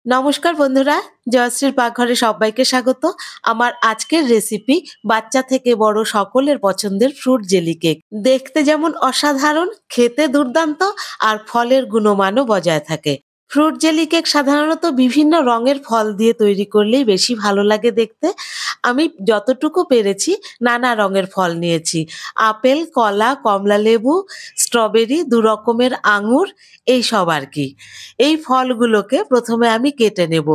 নমস্কার বন্ধুরা, জয়শ্রীর পাকঘরে সবাইকে স্বাগত। আমার আজকের রেসিপি বাচ্চা থেকে বড় সকলের পছন্দের ফ্রুট জেলি কেক। দেখতে যেমন অসাধারণ, খেতে দুর্দান্ত আর ফলের গুণমানও বজায় থাকে। ফ্রুট জেলি কেক সাধারণত বিভিন্ন রঙের ফল দিয়ে তৈরি করলেই বেশি ভালো লাগে দেখতে। আমি যতটুকু পেরেছি নানা রঙের ফল নিয়েছি। আপেল, কলা, কমলালেবু, স্ট্রবেরি, ২ রকমের আঙুর এইসব আরকি। এই ফলগুলোকে প্রথমে আমি কেটে নেব।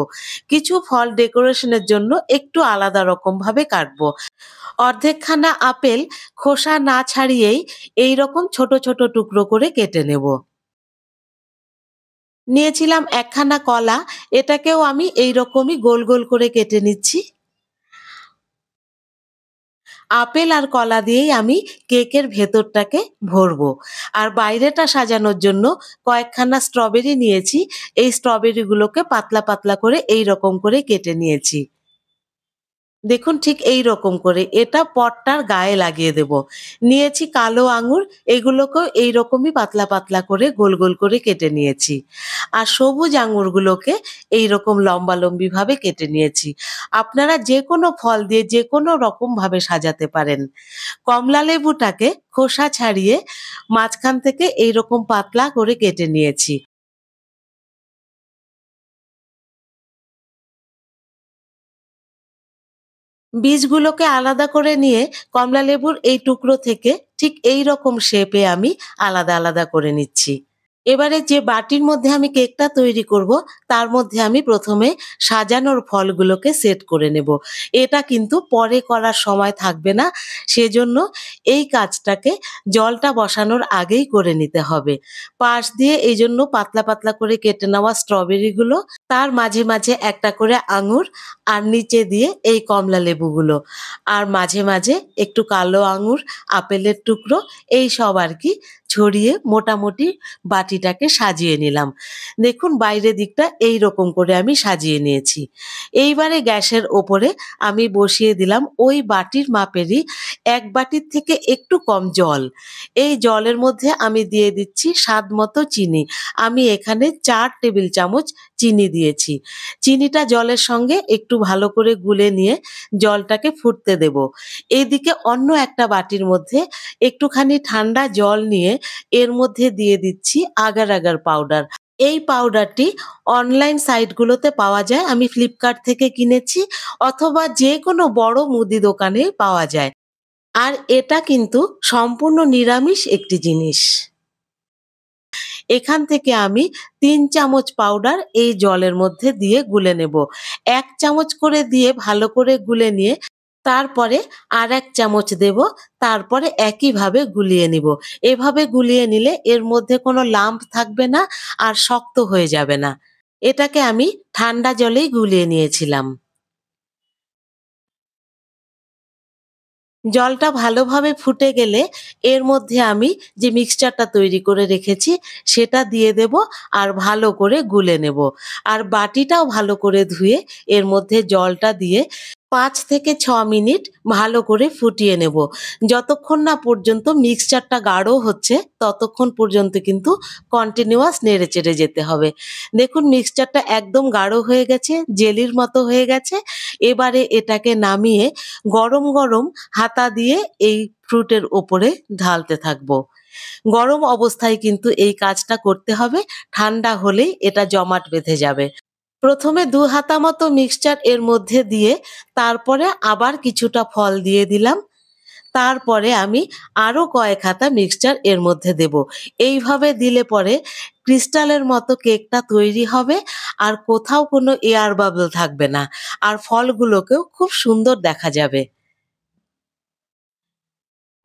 কিছু ফল ডেকোরেশনের জন্য একটু আলাদা রকমভাবে কাটবো। অর্ধেকখানা আপেল খোসা না ছাড়িয়েই এইরকম ছোট ছোট টুকরো করে কেটে নেব। নিয়েছিলাম একখানা কলা, এটাকেও আমি এইরকমই গোল গোল করে কেটে নিচ্ছি। আপেল আর কলা দিয়েই আমি কেকের ভেতরটাকে ভরবো। আর বাইরেটা সাজানোর জন্য কয়েকখানা স্ট্রবেরি নিয়েছি। এই স্ট্রবেরিগুলোকে পাতলা পাতলা করে এইরকম করে কেটে নিয়েছি। দেখুন ঠিক এইরকম করে এটা পটটার গায়ে লাগিয়ে দেব। নিয়েছি কালো আঙুর, এগুলোকেও এইরকমই পাতলা পাতলা করে গোল গোল করে কেটে নিয়েছি। আর সবুজ আঙুরগুলোকে এইরকম লম্বালম্বিভাবে কেটে নিয়েছি। আপনারা যেকোনো ফল দিয়ে যেকোনো রকমভাবে সাজাতে পারেন। কমলা লেবুটাকে খোসা ছাড়িয়ে মাঝখান থেকে এইরকম পাতলা করে কেটে নিয়েছি। বীজগুলোকে আলাদা করে নিয়ে কমলালেবুর এই টুকরো থেকে ঠিক এইরকম শেপে আমি আলাদা আলাদা করে নিচ্ছি। এবারে যে বাটির মধ্যে আমি কেকটা তৈরি করব, তার মধ্যে আমি প্রথমে সাজানোর ফলগুলোকে সেট করে নেব। এটা কিন্তু পরে করার সময় থাকবে না। সেজন্য এই কাজটাকে জলটা বসানোর আগেই করে নিতে হবে। পাশ দিয়ে এইজন্য পাতলা পাতলা করে কেটে নেওয়া স্ট্রবেরিগুলো, তার মাঝে মাঝে একটা করে আঙুর, আর নিচে দিয়ে এই কমলা লেবুগুলো, আর মাঝে মাঝে একটু কালো আঙুর, আপেলের টুকরো এইসব আর কি ছড়িয়ে মোটামুটি বাটিটাকে সাজিয়ে নিলাম। দেখুন বাইরের দিকটা এইরকম করে আমি সাজিয়ে নিয়েছি। এইবারে গ্যাসের ওপরে আমি বসিয়ে দিলাম ওই বাটির মাপেরই ১ বাটির থেকে একটু কম জল। এই জলের মধ্যে আমি দিয়ে দিচ্ছি স্বাদ মতো চিনি। আমি এখানে ৪ টেবিল চামচ চিনি দিয়েছি। চিনিটা জলের সঙ্গে একটু ভালো করে গুলে নিয়ে জলটাকে ফুটতে দেব। এদিকে অন্য একটা বাটির মধ্যে একটুখানি ঠান্ডা জল নিয়ে এর মধ্যে দিয়ে দিচ্ছি আগার আগার পাউডার। এই পাউডারটি অনলাইন সাইটগুলোতে পাওয়া যায়। আমি ফ্লিপকার্ট থেকে কিনেছি, অথবা যেকোনো বড় মুদি দোকানে পাওয়া যায়। আর এটা কিন্তু সম্পূর্ণ নিরামিষ একটি জিনিস। এখান থেকে আমি ৩ চামচ পাউডার এই জলের মধ্যে দিয়ে গুলে নেব। ১ চামচ করে দিয়ে ভালো করে গুলে নিয়ে তারপরে আর ১ চামচ দেব। তারপরে একইভাবে গুলিয়ে নিব। এভাবে গুলিয়ে নিলে এর মধ্যে কোনো লাম্প থাকবে না আর শক্ত হয়ে যাবে না। এটাকে আমি ঠান্ডা জলেই গুলিয়ে নিয়েছিলাম। জলটা ভালোভাবে ফুটে গেলে এর মধ্যে আমি যে মিক্সচারটা তৈরি করে রেখেছি সেটা দিয়ে দেব, আর ভালো করে গুলে নেব। আর বাটিটাও ভালো করে ধুয়ে এর মধ্যে জলটা দিয়ে ৫ থেকে ৬ মিনিট ভালো করে ফুটিয়ে নেব। যতক্ষণ না পর্যন্ত মিক্সচারটা গাঢ় হচ্ছে ততক্ষণ পর্যন্ত কিন্তু কন্টিনিউয়াস নেড়েচেড়ে যেতে হবে। দেখুন মিক্সচারটা একদম গাঢ় হয়ে গেছে, জেলির মতো হয়ে গেছে। এবারে এটাকে নামিয়ে গরম গরম হাতা দিয়ে এই ফ্রুটের ওপরে ঢালতে থাকবো। গরম অবস্থায় কিন্তু এই কাজটা করতে হবে, ঠান্ডা হলেই এটা জমাট বেঁধে যাবে। প্রথমে ২ হাতা মতো মিক্সচার এর মধ্যে দিয়ে তারপরে আবার কিছুটা ফল দিয়ে দিলাম। তারপরে আমি আরো কয়েক হাতা মিক্সচার এর মধ্যে দেব। এইভাবে দিলে পরে ক্রিস্টালের মতো কেকটা তৈরি হবে, আর কোথাও কোনো এয়ার বাবল থাকবে না। আর ফলগুলোকেও খুব সুন্দর দেখা যাবে।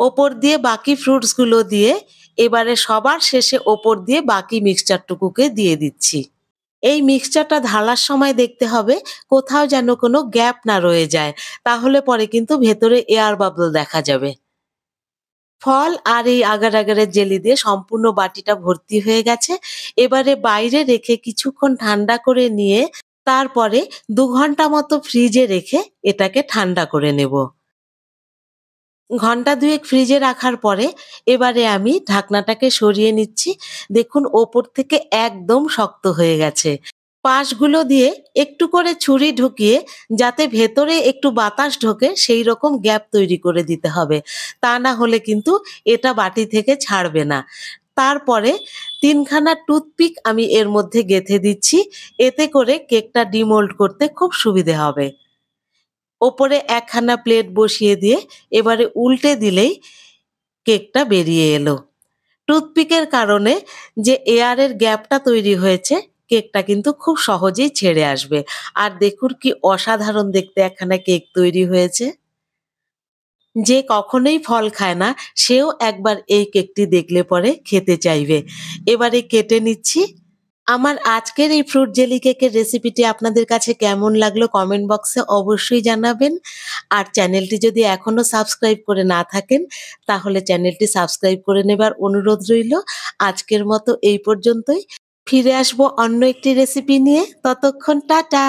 ওপর দিয়ে বাকি ফ্রুটস গুলো দিয়ে এবারে সবার শেষে ওপর দিয়ে বাকি মিক্সচারটুকুকে দিয়ে দিচ্ছি। এই মিক্সচারটা ঢালার সময় দেখতে হবে কোথাও যেন কোনো গ্যাপ না রয়ে যায়, তাহলে পরে কিন্তু ভেতরে এয়ার বাবল দেখা যাবে। ফল আর এই আগার আগারের জেলি দিয়ে সম্পূর্ণ বাটিটা ভর্তি হয়ে গেছে। এবারে বাইরে রেখে কিছুক্ষণ ঠান্ডা করে নিয়ে তারপরে ২ ঘন্টা মতো ফ্রিজে রেখে এটাকে ঠান্ডা করে নেব। ঘন্টা ২ ফ্রিজে রাখার পরে এবারে আমি ঢাকনাটাকে সরিয়ে নিচ্ছি। দেখুন ওপর থেকে একদম শক্ত হয়ে গেছে। পাশগুলো দিয়ে একটু করে ছুরি ঢুকিয়ে যাতে ভেতরে একটু বাতাস ঢোকে সেই রকম গ্যাপ তৈরি করে দিতে হবে। তা না হলে কিন্তু এটা বাটি থেকে ছাড়বে না। তারপরে ৩ খানা টুথপিক আমি এর মধ্যে গেঁথে দিচ্ছি। এতে করে কেকটা ডিমোল্ড করতে খুব সুবিধে হবে। ওপরে ১ খানা প্লেট বসিয়ে দিয়ে এবারে উল্টে দিলেই কেকটা বেরিয়ে এলো। টুথপিকের কারণে যে এয়ারের গ্যাপটা তৈরি হয়েছে, কেকটা কিন্তু খুব সহজেই ছেড়ে আসবে। আর দেখুন কি অসাধারণ দেখতে একখানা কেক তৈরি হয়েছে। যে কখনোই ফল খায় না, সেও একবার এই কেকটি দেখলে পরে খেতে চাইবে। এবারে কেটে নিচ্ছি। আমার আজকের এই ফ্রুট জেলি কেকের রেসিপিটি আপনাদের কাছে কেমন লাগলো কমেন্ট বক্সে অবশ্যই জানাবেন। আর চ্যানেলটি যদি এখনো সাবস্ক্রাইব করে না থাকেন, তাহলে চ্যানেলটি সাবস্ক্রাইব করে নেবার অনুরোধ রইলো। আজকের মতো এই পর্যন্তই। ফিরে আসবো অন্য একটি রেসিপি নিয়ে। ততক্ষণ টাটা।